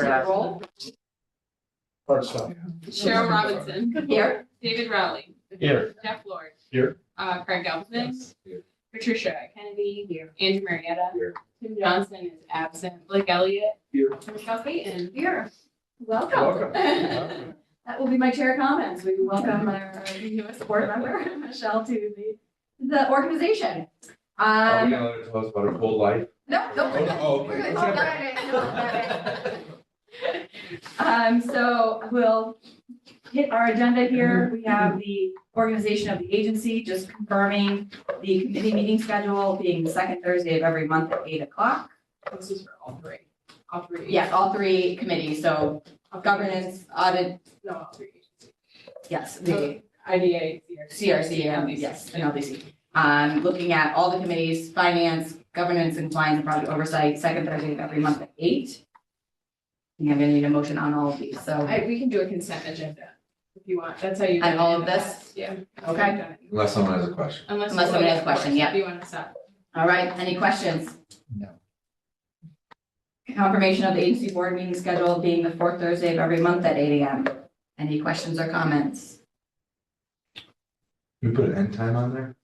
Roll. Cheryl Robinson. Here. David Rowley. Here. Jeff Lord. Here. Craig Galvin. Patricia Kennedy. Here. Andrew Marietta. Here. Tim Johnson is absent. Blake Elliott. Here. Michelle Payton. Here. Welcome. That will be my chair comments. We welcome our newest board member, Michelle, to the organization. Are we gonna tell us about a cold life? No, Oh, no, we're okay. good. So we'll hit our agenda here. We have the organization of the agency, just confirming the committee meeting schedule being the second Thursday of every month at 8 o'clock. This is for all three. All three. Yes, all three committees, so governance, audit, No, all three. yes, the IDA, CRC, yes, and LDC. Looking at all the committees, finance, governance and compliance and project oversight, second Thursday of every month at 8. And I'm gonna need a motion on all of these, so, We can do a consent agenda if you want. That's how you. And done it all in of the this? past. Yeah. okay. You've done it. Unless someone has a question. Unless someone has a question, yeah. If you want to stop. All right, any questions? No. Confirmation of the agency board meeting schedule being the fourth Thursday of every month at 8 AM. Any questions or comments? We put an end time on there?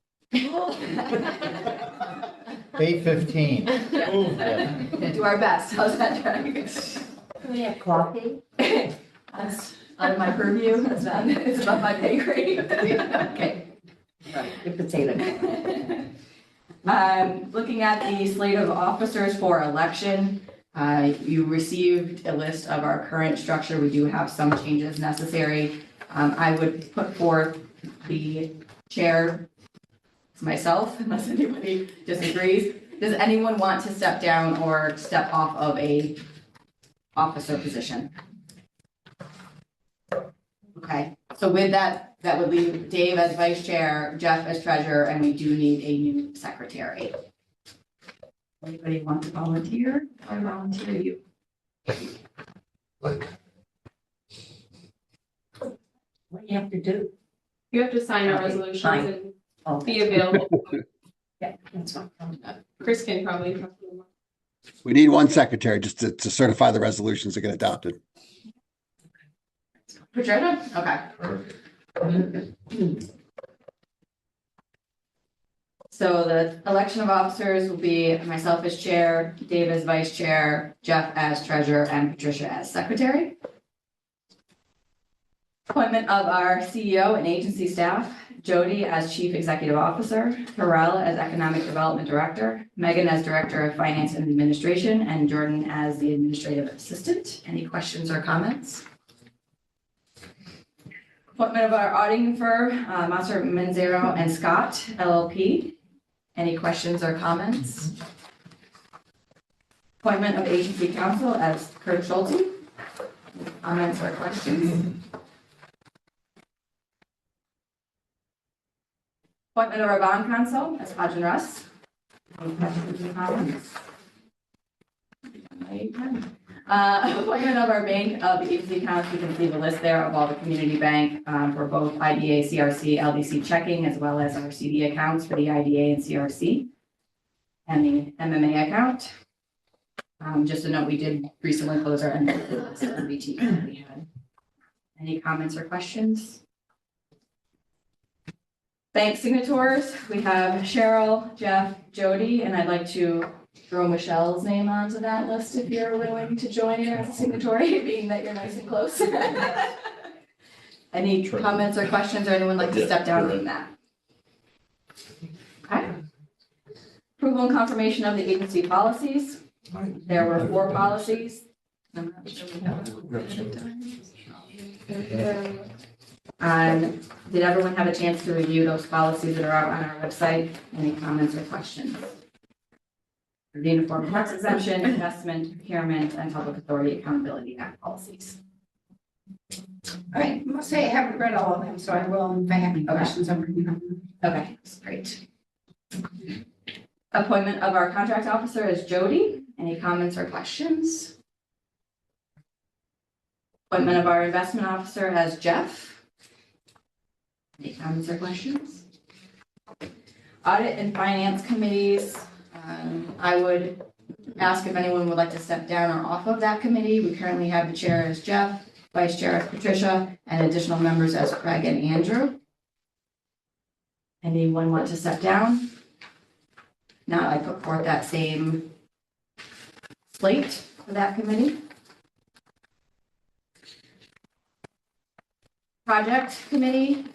8:15. Do our best, how's that, Jack? Can we have coffee? That's out of my purview, that's not, it's above my pay grade. Okay. The potato. Looking at the slate of officers for election, you received a list of our current structure. We do have some changes necessary. I would put forth the chair, myself, unless anybody disagrees. Does anyone want to step down or step off of a officer position? Okay, so with that, that would leave Dave as vice chair, Jeff as treasurer, and we do need a new secretary. Anybody want to volunteer? I volunteer you. Like, What do you have to do? You have to sign our Okay, resolutions fine. and Oh, be available. Yeah, that's fine. Chris can probably talk a little more. We need one secretary just to certify the resolutions that get adopted. Patricia? Okay. perfect. So the election of officers will be myself as chair, Dave as vice chair, Jeff as treasurer, and Patricia as secretary. Appointment of our CEO and agency staff, Jody as chief executive officer, Farrell as economic development director, Megan as director of finance and administration, and Jordan as the administrative assistant. Any questions or comments? Appointment of our auditing firm, Master Manzaro and Scott LLP. Any questions or comments? Appointment of agency counsel as Kurt Schulte. Comments or questions? Appointment of our bond counsel as Hodge and Russ. Any questions or comments? Appointment of our bank of agency accounts, you can see the list there of all the community bank for both IDA, CRC, LDC checking, as well as our CD accounts for the IDA and CRC. And the MMA account. Just a note, we did recently close our MBT that we had. Any comments or questions? Bank signatories, we have Cheryl, Jeff, Jody, and I'd like to throw Michelle's name onto that list if you're willing to join in as a signatory, being that you're nice and close. Any comments or questions, or anyone like to step down from that? Okay. Approval and confirmation of the agency policies. There were 4 policies. I'm not sure we have did everyone have a chance to review those policies that are out on our website? Any comments or questions? The Uniform Tax Exemption, Investment, Procurement, and Public Authority Accountability Act policies. All right, I must say I haven't read all of them, so I will, if I have any questions, I'm bringing them. Okay, that's great. Appointment of our contract officer is Jody. Any comments or questions? Appointment of our investment officer as Jeff. Any comments or questions? Audit and finance committees, I would ask if anyone would like to step down or off of that committee. We currently have the chair as Jeff, vice chair as Patricia, and additional members as Craig and Andrew. Anyone want to step down? Now I put forth that same slate for that committee. Project committee,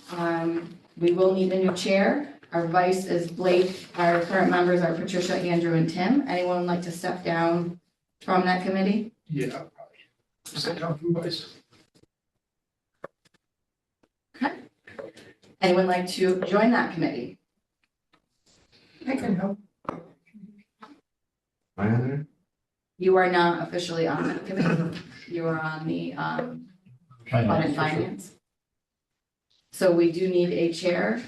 we will need a new chair. Our vice is Blake. Our current members are Patricia, Andrew, and Tim. Anyone like to step down from that committee? Yeah, probably. Sit down from vice. Okay. Anyone like to join that committee? I can help. Am I on there? You are not officially on that committee. You are on the audit and finance. So we do need a chair.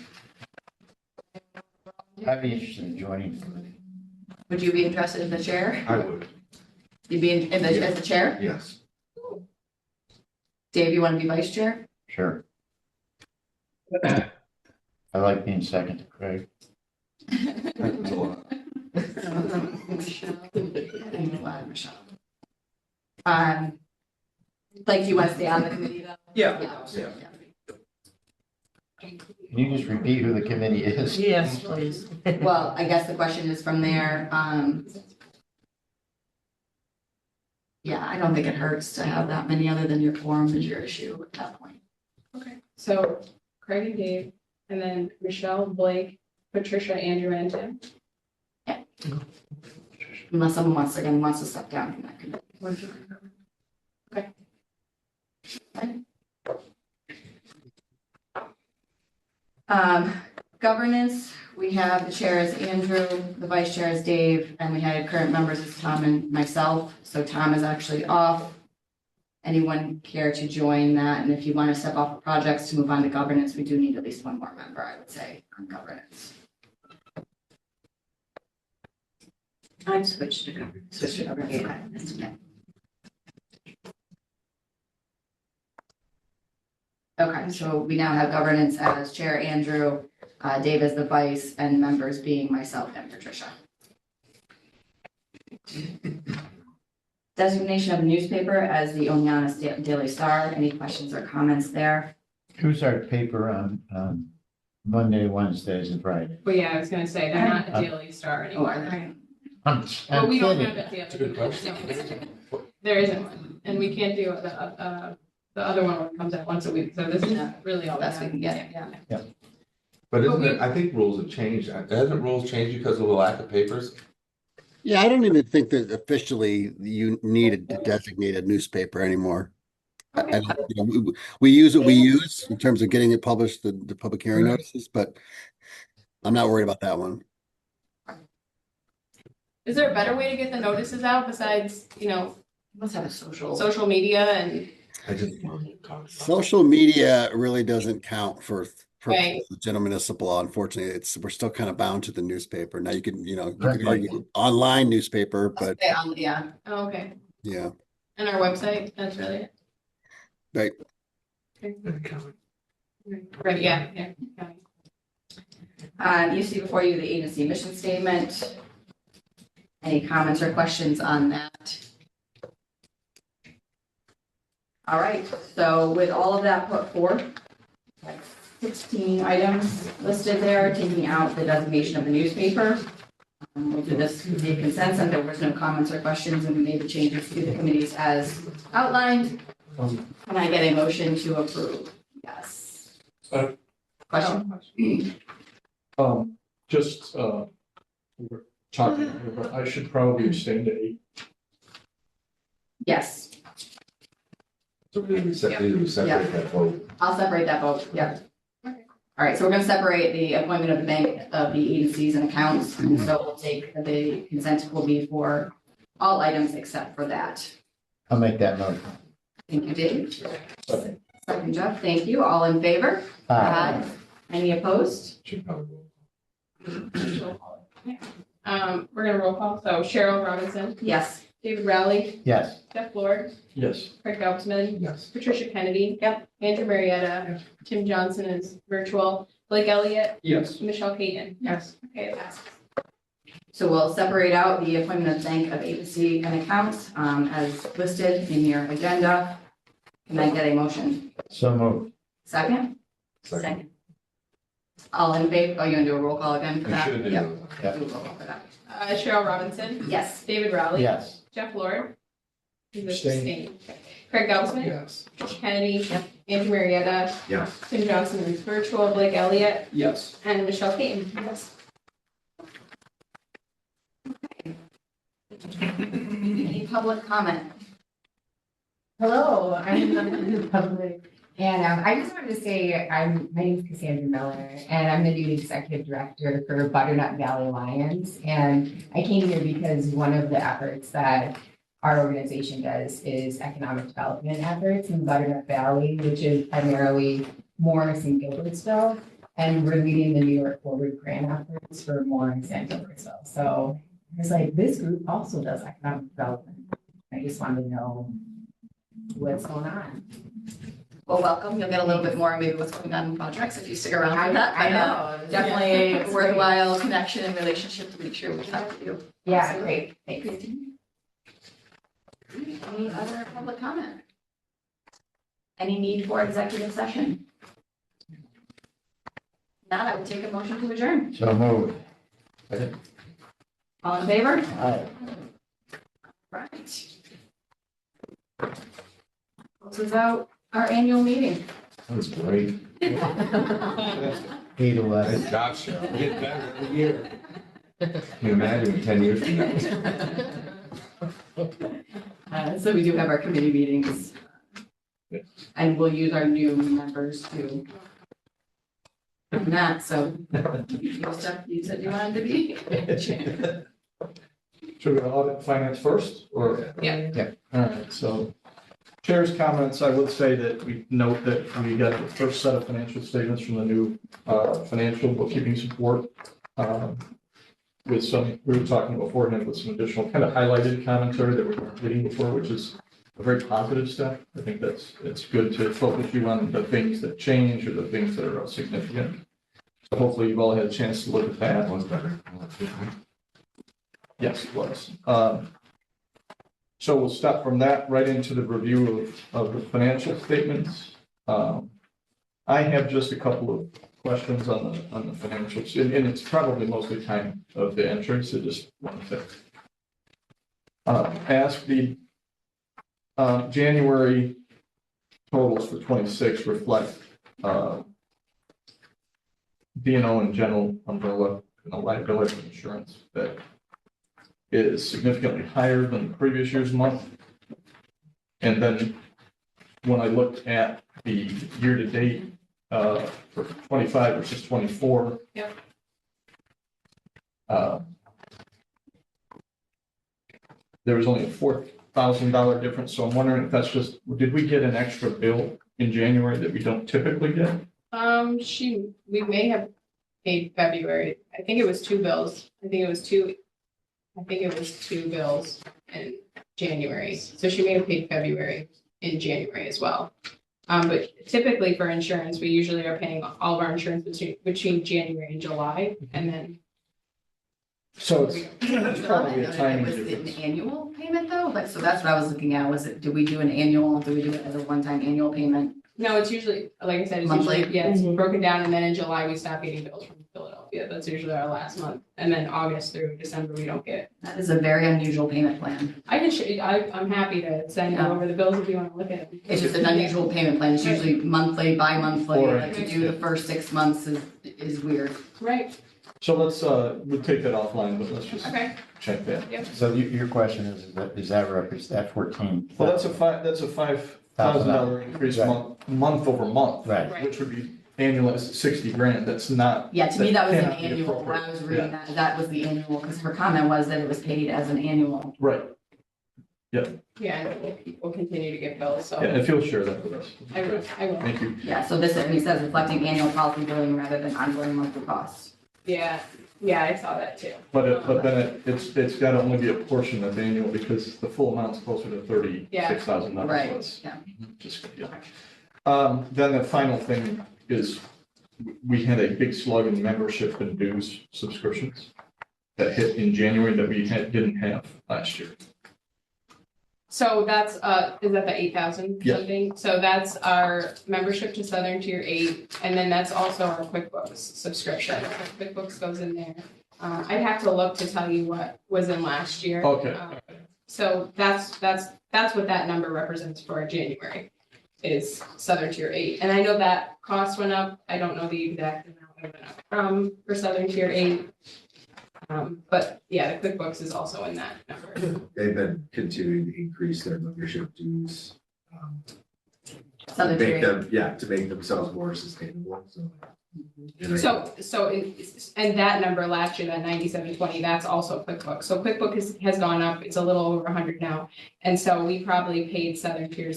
I'd be interested in joining the committee. Would you be interested in the chair? I would, You'd be in the, as the chair? yes. Dave, you want to be vice chair? Sure. I like being second to Craig. That's a lot. Michelle. Like you want to stay on the committee though? Yeah. Can you just repeat who the committee is? Yes, please. Well, I guess the question is from there, yeah, I don't think it hurts to have that many other than your quorum is your issue at that point. Okay, so Craig and Dave, and then Michelle, Blake, Patricia, Andrew, and Tim. Unless someone wants to step down from that committee. Okay. Governance, we have the chair as Andrew, the vice chair as Dave, and we had current members as Tom and myself. So Tom is actually off. Anyone care to join that? And if you want to step off of projects to move on to governance, we do need at least one more member, I would say, on governance. I'd switch to government. Switch to governance. Okay, that's okay. Okay, so we now have governance as chair Andrew, Dave as the vice, and members being myself and Patricia. Designation of newspaper as the Oneonta Daily Star. Any questions or comments there? Who's our paper on Monday, Wednesdays, and Friday? But yeah, I was gonna say, they're not a Daily Star Oh, are anymore. there? Well, we don't have kidding. it. That's a good question. There isn't one, and we can't do the other one comes out once a week, so this is really all. Best we can get, yeah. But isn't it, I think rules have changed. Hasn't rules changed because of the lack of papers? Yeah, I don't even think that officially you needed to designate a newspaper anymore. Okay. We use what we use in terms of getting it published, the public hearing notices, but I'm not worried about that one. Is there a better way to get the notices out besides, Let's have a social. social media and, I just. Social media really doesn't count for Right. general municipal law. Unfortunately, we're still kind of bound to the newspaper. Now you can Right. argue online newspaper, but Yeah, oh, okay, yeah. and our website, that's really it. Right. Right, yeah. you see before you the agency mission statement. Any comments or questions on that? All right, so with all of that put forth, like 16 items listed there, taking out the designation of the newspaper. We'll do this with the consent, and there was no comments or questions, and we made the changes to the committees as outlined. Can I get a motion to approve? Yes. Question? Just, we're talking here, but I should probably abstain to 8. Yes, So we separate that vote. I'll separate that vote, yeah. All right, so we're gonna separate the appointment of the bank of the agencies and accounts, and so we'll take, the consent will be for all items except for that. I'll make that motion. Thank you, Dave. Second, Jeff, thank you. All in favor? Aye. Any opposed? Should probably vote. We're gonna roll call, so Cheryl Robinson, Yes. David Rowley, Yes. Jeff Lord, Yes. Craig Gautzman, Yes. Patricia Kennedy. Yep. Andrew Marietta, Tim Johnson is virtual, Blake Elliott, Yes. Michelle Payton. Yes. Okay, it passes. So we'll separate out the appointment of bank of agency and accounts as listed in your agenda. Can I get a motion? So moved. Second? Second. All in favor? Oh, you gonna do a roll call again for We that? should do. Yep. Yeah. Do a roll call for that. Cheryl Robinson, Yes. David Rowley. Yes. Jeff Lord. Is this Abstain. abstain? Okay. Craig Gaussman. Yes. Kennedy. Yep. Andrew Marietta. Yes. Tim Johnson is virtual. Blake Elliott. Yes. And Michelle Payton. Yes. Any public comment? Hello, I'm in the public, and I just wanted to say, my name is Cassandra Miller, and I'm the new executive director for Butternut Valley Lions. And I came here because one of the efforts that our organization does is economic development efforts in Butternut Valley, which is primarily Morris and Gilbertsville. And we're leading the New York Forward grant efforts for Morris and Gilbertsville. So I was like, this group also does economic development. I just wanted to know what's going on. Well, welcome. You'll get a little bit more maybe what's going on in projects if you stick around for that. I know. Definitely That's a great. worthwhile connection and relationship to make sure we have to do. Yeah, great, thanks. Any other public comment? Any need for executive session? Not, I would take a motion to adjourn. So moved. All in favor? Aye. Right. Closes out our annual meeting. That was great. 8:11. Good job, Cheryl. We get better every year. Can you imagine 10 years from now? So we do have our committee meetings. And we'll use our new members to run that, so you said you wanted to be. Should we go audit and finance first, or? Yeah. All right, so chair's comments, I would say that we note that we got the first set of financial statements from the new financial bookkeeping support. With some, we were talking beforehand with some additional kind of highlighted commentary that we weren't reading before, which is a very positive step. I think it's good to focus you on the things that change or the things that are significant. So hopefully you've all had a chance to look at that. That was better. Yes, it was. So we'll step from that right into the review of the financial statements. I have just a couple of questions on the financials, and it's probably mostly time of the entry, so just wanted to ask the January totals for 26 reflect D&O and general umbrella and liability insurance that is significantly higher than the previous year's month. And then when I looked at the year-to-date for 25 versus 24. Yep. There was only a $4,000 difference, so I'm wondering if that's just, did we get an extra bill in January that we don't typically get? We may have paid February. I think it was two bills. I think it was two bills in January. So she may have paid February in January as well. But typically for insurance, we usually are paying all of our insurance between January and July, and then. So it's probably a timing Was it an difference. annual payment though? Like, so that's what I was looking at. Was it, do we do an annual? Do we do it as a one-time annual payment? No, it's usually, like I said, it's Monthly? usually, yeah, it's broken down, and then in July, we stop getting bills from Philadelphia. That's usually our last month. And then August through December, we don't get. That is a very unusual payment plan. I can show you, I'm happy to send you Yeah. over the bills if you want to look at them. It's just an unusual payment plan. It's usually monthly, bi-monthly. Or- Like to do the first 6 months is weird. Right, So let's, we'll take that offline, but let's just okay. check that. So your question is that represents that 14? Well, that's a $5,000 increase Right. month over month. Right. Which would be annualized at 60 grand. That's not. Yeah, to me, that was an cannot be annual. When I appropriate. was reading that was the annual, because her comment was that it was paid as an annual. Right. Yeah, and we'll continue to get bills, so Yeah, if you'll share that with us. I will. Thank you. Yeah, so this, he says reflecting annual policy billing rather than ongoing monthly costs. Yeah, I saw that too. But then it's got to only be a portion that's annual because the full amount's closer to $36,000. Right, yeah. Just, yeah. Then the final thing is we had a big slug in membership and dues subscriptions. that hit in January that we didn't have last year? So that's, is that the 8,000 Yes. something? So that's our membership to Southern Tier 8, and then that's also our QuickBooks subscription. So QuickBooks goes in there. I'd have to look to tell you what was in last year. Okay. So that's what that number represents for January, is Southern Tier 8. And I know that cost went up. I don't know the exact amount it went up for Southern Tier 8. But yeah, the QuickBooks is also in that number. They've been continuing to increase their membership dues. Southern To make Tier them, yeah, to make themselves more sustainable, so. And that number last year, that 9720, that's also QuickBooks. So QuickBooks has gone up. It's a little over 100 now. And so we probably paid Southern Tier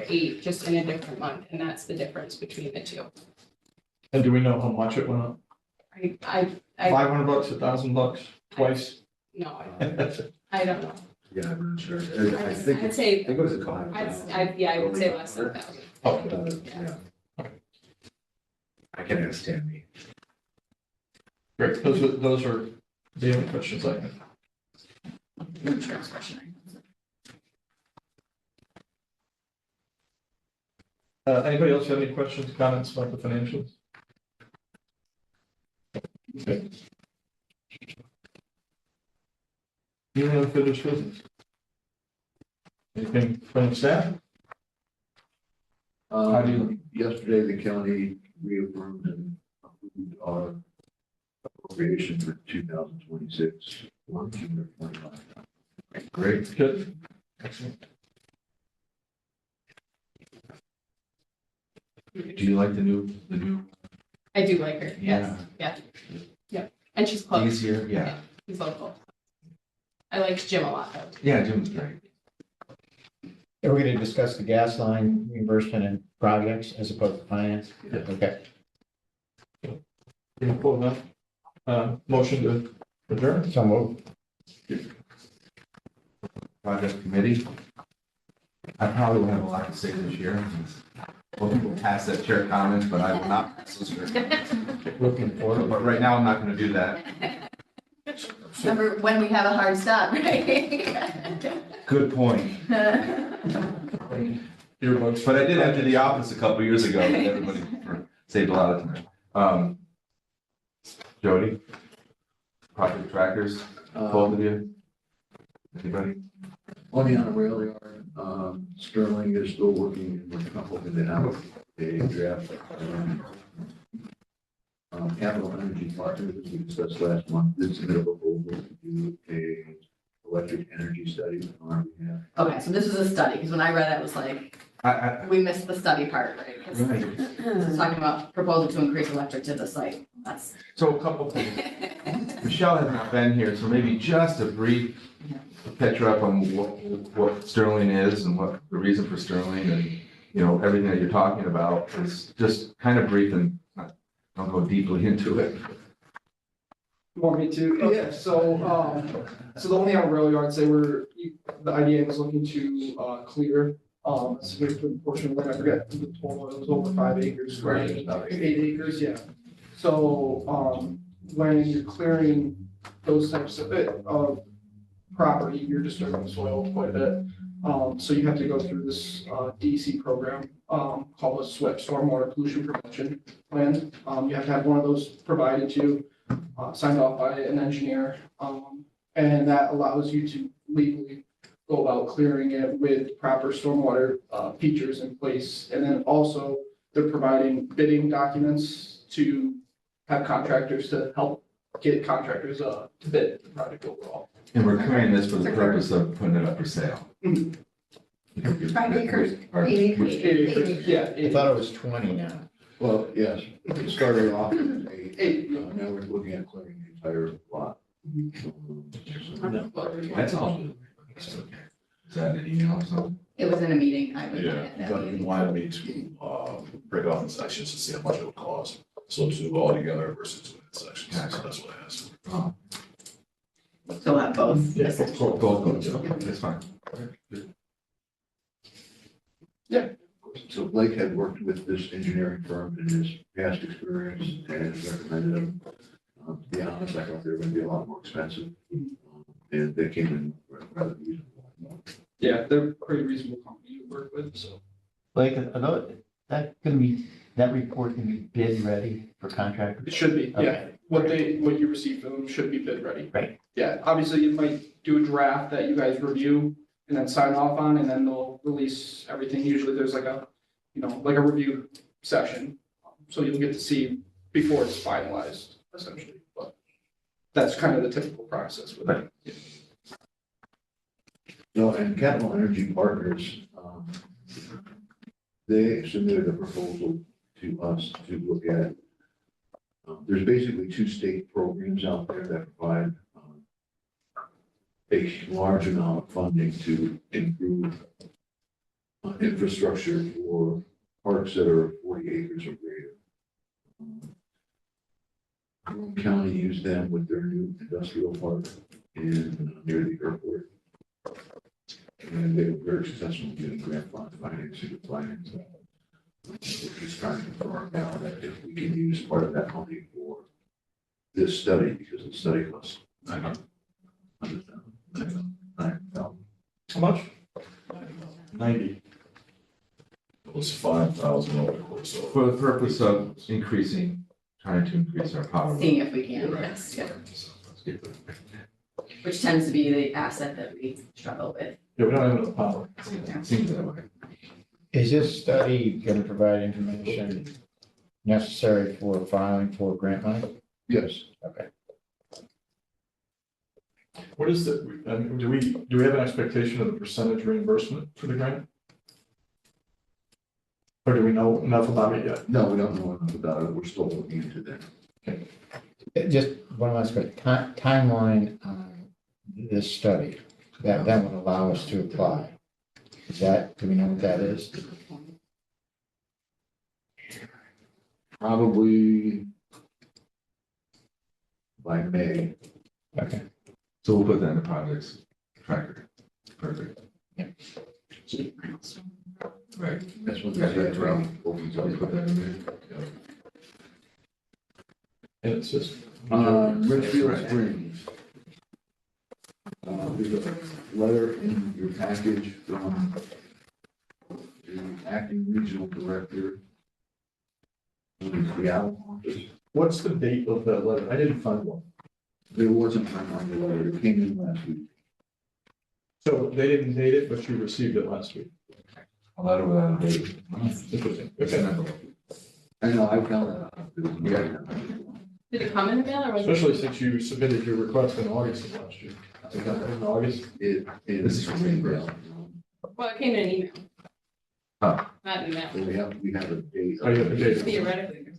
8 just in a different month. And that's the difference between the two. And do we know how much it went up? I $500, $1,000, twice? no, I don't know. Yeah, I'm not sure. I think, I'd say, I think it was a couple. I would say less than 1,000. Okay, Yeah. I can ask Tammy. great. Those are the only questions I have. insurance question. Anybody else have any questions, comments about the financials? Okay. Any other finished business? Anything from the staff? How do you- Yesterday, the county reaffirmed and approved our appropriation for 2026. Great, good. Excellent. Do you like the new? I do like her, yes, yeah. And she's close, Easier, yeah. she's local. I liked Jim a lot though. Yeah, Jim's great. Are we gonna discuss the gas line reimbursement and projects as opposed to finance? Yeah. Okay. Any pull that? Motion to adjourn? So move. Project committee. I probably will have a lot to say this year. Well, people pass that chair comments, but I will not pass this year. Looking forward. But right now, I'm not gonna do that. Remember when we have a hard stop, right? Good point. Earbuds. But I did enter the office a couple years ago, and everybody saved a lot of time. Jody? Project trackers, both of you? Anybody? Only on a rail yard, Sterling is still working, we're hoping to have a draft. Capital Energy Partners, as we discussed last month, did submit a proposal to do a electric energy study on our behalf. Okay, so this was a study, because when I read it, I was like, we missed the study part, right? 'Cause this is talking about proposal to increase electric to the site. That's. So a couple things. Michelle has not been here, so maybe just a brief catch her up on what Sterling is and what the reason for Sterling and, you know, everything that you're talking about is just kind of brief and don't go deeply into it. You want me to? Yeah, so the only on rail yards, the IDA was looking to clear a significant portion of land. I forget the total, it was over 5 acres, right? 8 acres, yeah. So when you're clearing those types of property, you're disturbing the soil quite a bit. So you have to go through this DEC program called a SWIP, Stormwater Pollution Prevention Plan. You have to have one of those provided to you, signed off by an engineer. And that allows you to legally go about clearing it with proper stormwater features in place. And then also they're providing bidding documents to have contractors to help get contractors to bid the project overall. And we're clearing this for the purpose of putting it up for sale. 5 acres, Or- 8 acres. 8 acres, yeah. I thought it was 20 now. Well, yes, it started off as Eight. now we're looking at clearing the entire lot. That's all. Is that an email or something? It was in a meeting. I was. But he wanted me to break off in sections to see how much it would cost. So to all together versus two in sections. So that's what I asked. Oh, So we'll have both. Yeah. both, that's fine. So Blake had worked with this engineering firm in his past experience and recommended him. To be honest, I thought they were gonna be a lot more expensive. And they came in rather reasonable. Yeah, they're a pretty reasonable company to work with, so. Like, that gonna be, that report can be bid ready for contractors? It should be, yeah. Okay. What you receive from them should be bid ready. Right. Yeah, obviously you might do a draft that you guys review and then sign off on, and then they'll release everything. Usually there's like a, like a review session. So you'll get to see before it's finalized, essentially, but that's kind of the typical process with it. No, and Capital Energy Partners, they submitted a proposal to us to look at. There's basically 2 state programs out there that provide a large amount of funding to improve infrastructure for parks that are 40 acres or greater. Broome County used them with their new industrial park near the airport. And they were very successful in getting grant financing to finance that. We're just trying to confirm now that if we can use part of that money for this study, because the study costs $900,000. How much? 90. It was 5,000 over the course of. For the purpose of trying to increase our power. Seeing if we can, yes, yeah. Which tends to be the asset that we struggle with. Yeah, we don't have enough power. Seems that way. Is this study gonna provide information necessary for filing for grant money? Yes. Okay. What is the, I mean, do we have an expectation of the percentage reimbursement for the grant? Or do we know enough about it yet? No, we don't know enough about it. We're still looking into that. Just one last question, timeline on this study, that would allow us to apply. Do we know what that is? Probably by May. Okay. So we'll put that in the projects tracker. Perfect. Right. That's what Yeah, they that's said. right. Opens So we put that up. in there. And it's just. Richfield Right. Springs. There's a letter in your package from the acting regional director in the Seattle office. What's the date of that letter? I didn't find one. There wasn't time on the letter. It came in last week. So they didn't date it, but you received it last week. A letter without a date. Interesting. It's Okay. an envelope. I know, I found that out. There was no- Did it come in the mail or was it? Especially since you submitted your request in August of last year. Was that in August? This is from email. Well, it came in an email. Huh. Not an email. So we have a date. Oh, you have the date. Theoretically. Email.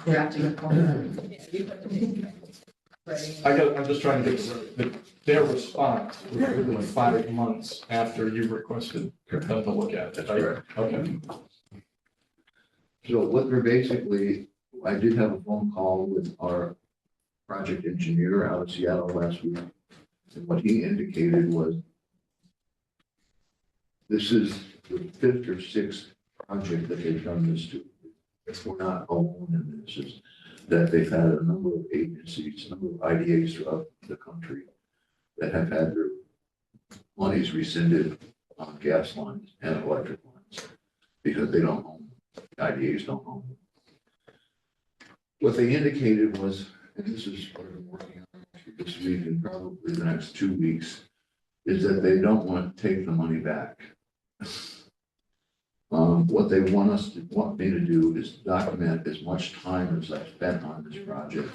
Drafting a form. Yeah, you put the date. Right. I'm just trying to get their response was within 5 months after you requested them to look at it. That's right? correct. Okay. So what they're basically, I did have a phone call with our project engineer out of Seattle last week. And what he indicated was this is the 5th or 6th project that they've done this to. We're not alone in this, is that they've had a number of agencies, a number of IDAs throughout the country that have had their monies rescinded on gas lines and electric lines because they don't own them. IDAs don't own them. What they indicated was, and this is what I'm working on this week and probably the next 2 weeks, is that they don't want to take the money back. What they want me to do is document as much time as I've spent on this project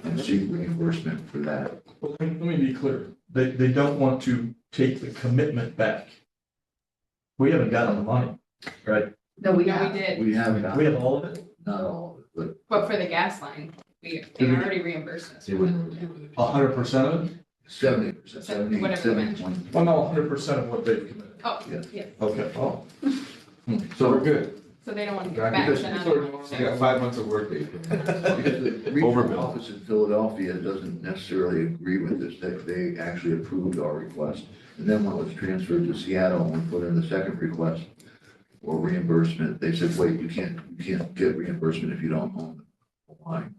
and seek reimbursement for that. Well, let me be clear. They don't want to take the commitment back. We haven't gotten the money, right? No, we No, have. we did, We have We have all of it? not all of it, but for the gas line, they already reimbursed us. They wouldn't. 100% of it? but 70%, 70, Whatever you 70. Well, no, 100% of what they've committed. Oh, Yeah. yeah, Okay, oh, So we're good. so they don't want to Yeah, get back. because- then I So don't know. we got 5 months of work day. Because the regional Overbill. office in Philadelphia doesn't necessarily agree with this, that they actually approved our request. And then when it was transferred to Seattle, and we put in the second request for reimbursement, they said, wait, you can't get reimbursement if you don't own applying.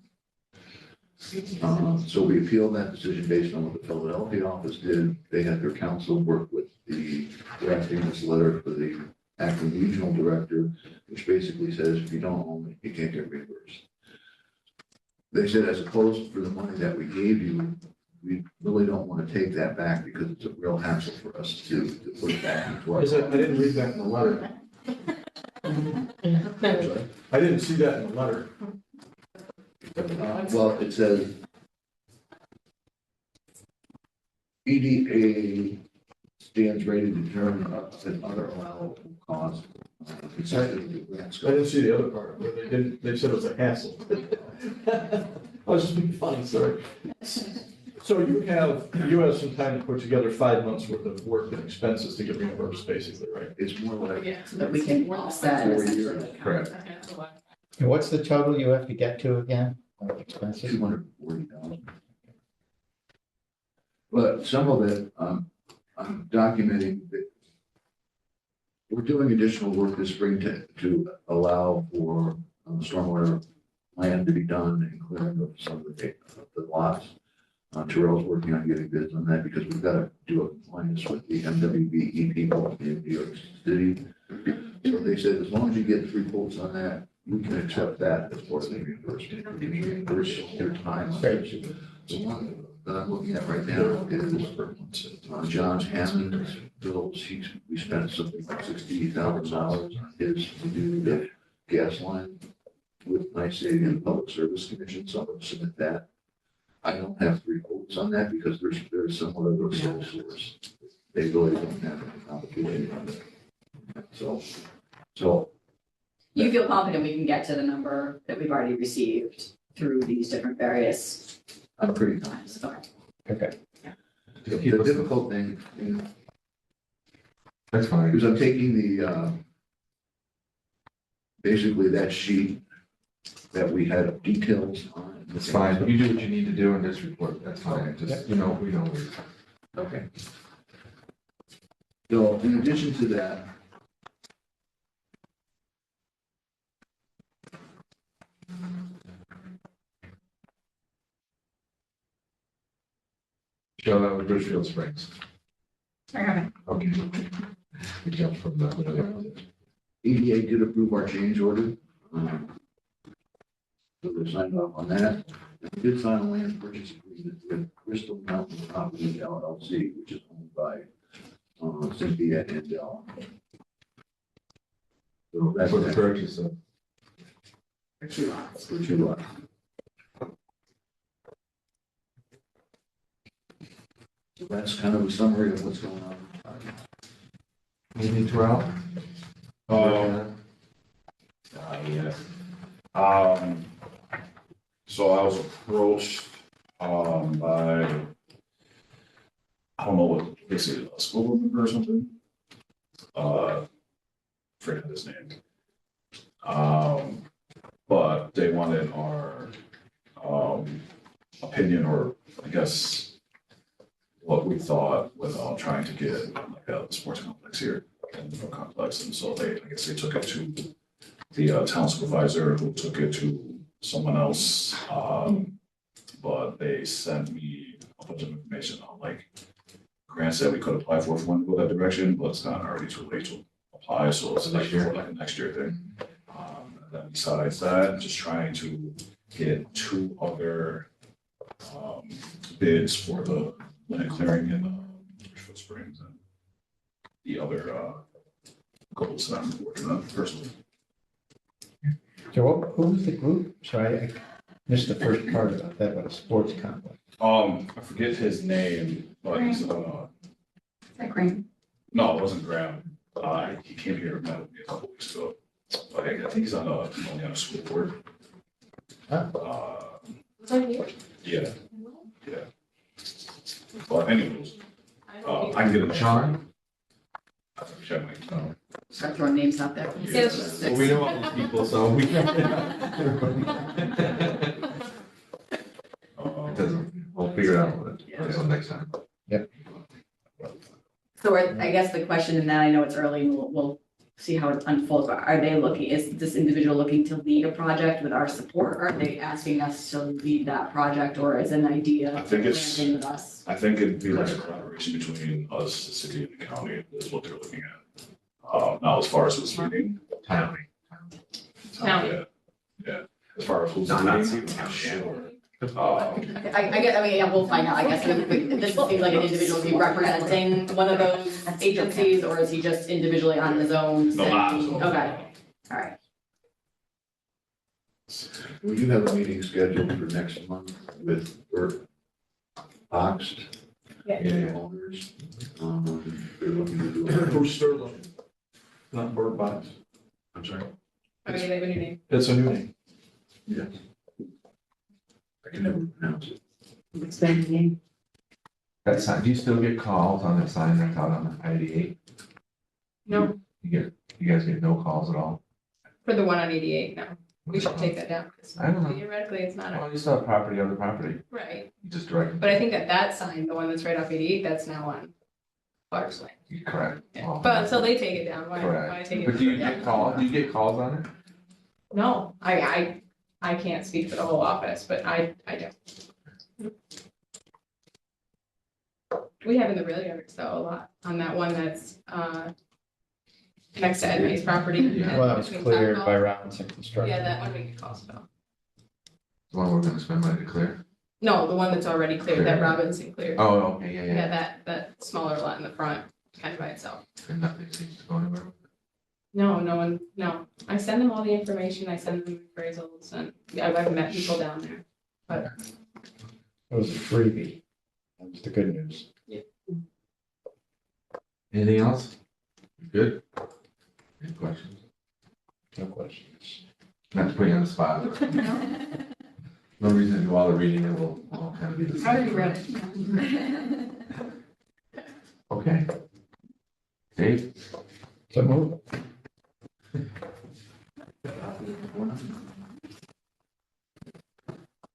So we appealed that decision based on what the Philadelphia office did. They had their counsel work with the drafting this letter for the acting regional director, which basically says if you don't own it, you can't get reimbursed. They said as opposed for the money that we gave you, we really don't want to take that back because it's a real hassle for us to put it back into our. I didn't read that in the letter. I didn't see that in the letter. Well, it says EDA stands ready to determine other allowable costs. Consistent with the grant I scope. didn't see the other part, where they said it was a hassle. I was just being funny, sorry. So you have some time to put together 5 months worth of work and expenses to get reimbursed, basically, right? It's more like Yeah. So that we can offset. 4 years, Correct. And what's the total you have to get to again? On expenses? 240,000. But some of it, I'm documenting that we're doing additional work this spring to allow for stormwater land to be done and clearing of some of the lots. Terrell's working on getting bids on that because we've got to do a compliance with the MWBE people in New York City. So they said, as long as you get 3 quotes on that, we can accept that as part of the reimbursement. We reimburse their time. So one that I'm looking at right now is John's Hammond's bills. We spent something like $68,000 on his to do the gas line with NYSEG and Public Service Commission. So I'm going to submit that. I don't have 3 quotes on that because there's some other sole source. They really don't have any competition on it. So You feel confident we can get to the number that we've already received through these different various I'm pretty confident. times? Okay. Okay. The difficult thing That's fine. is I'm taking the, basically that sheet that we had details on. It's fine. You do what you need to do in this report. That's fine. Just, we know. Okay. So in addition to that, Show that with Bridgefield Springs. Okay. Okay. We jumped from the. EDA did approve our change order. So they signed off on that. We did sign a land purchase agreement with Crystal Mountain Property LLC, which is owned by Cynthia and Dell. So that's For the purchase of. For 2 lots. for 2 lots. So that's kind of a summary of what's going on. Maybe Terrell? Yeah. So I was approached, by, I don't know what, basically a school member or something. Forget his name. But they wanted our, opinion, or I guess what we thought with, trying to get like a sports complex here in the complex. And so I guess they took it to the town supervisor, who took it to someone else. But they sent me a bunch of information on like grants that we could apply for if we want to go that direction, but it's not already too late to apply. So it's like a next year thing. And then besides that, just trying to get 2 other bids for the land clearing in Richfield Springs and the other goals that I'm working on personally. So who was the group? Sorry, I missed the first part about that, about a sports complex. I forget his name, but he's Is that Graham? no, it wasn't Graham. He came here met with me a couple weeks ago. But I think he's only on a school board. Yeah. Yeah. But anyways, I can get a Sean? I can check my email. Start throwing names out there. Well, we know all these people, so we. It doesn't, we'll figure it out until next time. So I guess the question in that, I know it's early, we'll see how it unfolds. Are they looking, is this individual looking to lead a project with our support? Or are they asking us to lead that project, or is an idea I think it's- landing with us? I think it'd be like a collaboration between us, the city and the county is what they're looking at. Now, as far as who's leading. County. County. Yeah, yeah, as far as who's No, not leading, city. I'm sure. I guess, I mean, yeah, we'll find out, I guess. This seems like an individual, is he representing one of those agencies, or is he just individually on his own? No, not his saying- own. Okay, all right. We do have a meeting scheduled for next month with Bert Oxt. Yeah. And the owners. They're looking to do. Bruce Sterling, not Bird Box. I'm sorry. Okay, they have a new name. It's a new name. Yes. I can never pronounce it. What's that name? That sign, do you still get calls on that sign that's out on I-88? No, You guys get no calls at all? for the one on 88, no. We should take that down, because I don't know. theoretically, it's not, Well, you still have property on the property. right. You just direct. But I think that sign, the one that's right off 88, that's now on Clark's Lane. You're correct. Yeah. Well, But until they take it down, why Correct. take it? But do you down? get calls, do you get calls on it? No, I can't speak for the whole office, but I don't. We have in the rail yards though, a lot, on that one that's, next to Ed May's property. Yeah. Well, that was between cleared Town by Hall. Robinson Construction. Yeah, that one we get calls about. The one we're gonna spend money to clear? No, the one that's already cleared, that Cleared. Robinson cleared. Oh, okay, yeah, Yeah, yeah. that smaller lot in the front, kind of by itself. And nothing seems to go anywhere. No, no one, no. I send them all the information, I send them appraisals, and I've met people down there. It was a freebie. That's the good news. Anything else? You Good? Any questions? No questions. Not to put you on the spot. No reason to do all the reading, it will all kind of be the same. I already read it. Okay. Dave? So move.